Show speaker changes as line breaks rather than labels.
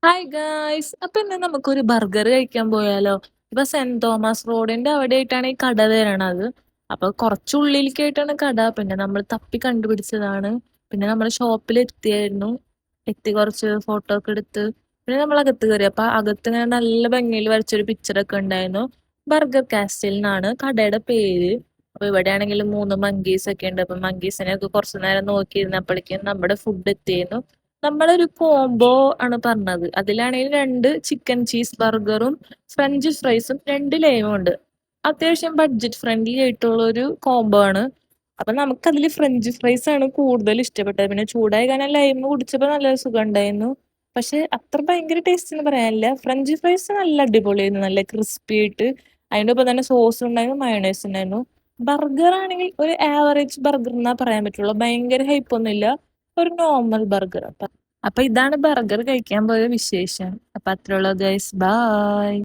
Hi guys. അപ്പൊ ഇന്ന് നമുക്കൊരു ബർഗർ കഴിക്കാൻ പോയാലോ? ഇപ്പൊ സെന്റ് തോമസ് റോഡിന്റെ അവിടെ ആയിട്ടാണ് ഈ കട വരണത്. അപ്പൊ കുറച്ചുള്ളിലേക്കായിട്ടാണ് കട. പിന്നെ നമ്മൾ തപ്പി കണ്ടുപിടിച്ചതാണ്. പിന്നെ നമ്മൾ ഷോപ്പിൽ എത്തിയായിരുന്നു. എത്തി കുറച്ച് ഫോട്ടോ ഒക്കെ എടുത്ത് പിന്നെ നമ്മൾ അകത്ത് കയറി. അപ്പൊ അകത്ത് ഇങ്ങനെ നല്ല ഭംഗിയിൽ വരച്ചൊരു പിക്ചർ ഒക്കെ ഉണ്ടായിരുന്നു. ബർഗർ കാസ്റ്റിൽ എന്നാണ് കടയുടെ പേര്. അപ്പൊ ഇവിടെ ആണെങ്കിൽ 3 മങ്കീസ് ഒക്കെ ഉണ്ട്. അപ്പൊ മങ്കീസിനെ ഒക്കെ കുറച്ചു നേരം നോക്കിയിരുന്നപ്പോഴേക്കും നമ്മുടെ ഫുഡ് എത്തിയിരുന്നു. നമ്മളൊരു കോംബോ ആണ് പറഞ്ഞത്. അതിലാണെങ്കിൽ 2 ചിക്കൻ ചീസ് ബർഗറും ഫ്രഞ്ച് ഫ്രൈസും 2 ലൈമും ഉണ്ട്. അത്യാവശ്യം ബഡ്ജറ്റ് ഫ്രണ്ട്ലി ആയിട്ടുള്ള ഒരു കോംബോ ആണ്. അപ്പൊ നമുക്കതിൽ ഫ്രഞ്ച് ഫ്രൈസ് ആണ് കൂടുതൽ ഇഷ്ടപ്പെട്ടത്. പിന്നെ ചൂടായി കാരണം ലൈം കുടിച്ചപ്പോൾ നല്ല സുഖം ഉണ്ടായിരുന്നു. പക്ഷെ അത്ര ഭയങ്കര ടേസ്റ്റ് എന്ന് പറയാനില്ല. ഫ്രഞ്ച് ഫ്രൈസ് നല്ല അടിപൊളിയായിരുന്നു, നല്ല ക്രിസ്പി ആയിട്ട്. അതിൻ്റെ ഒപ്പം തന്നെ സോസ് ഉണ്ടായിരുന്നു, മയോണൈസ് ഉണ്ടായിരുന്നു. ബർഗർ ആണെങ്കിൽ ഒരു ആവറേജ് ബർഗർ എന്നാ പറയാൻ പറ്റുള്ളൂ. ഭയങ്കര ഹൈപ്പ് ഒന്നുമില്ല, ഒരു നോർമൽ ബർഗർ. അപ്പൊ ഇതാണ് ബർഗർ കഴിക്കാൻ പോയ വിശേഷം. അപ്പൊ അത്രയുള്ള ഗൈസ്, ബൈ.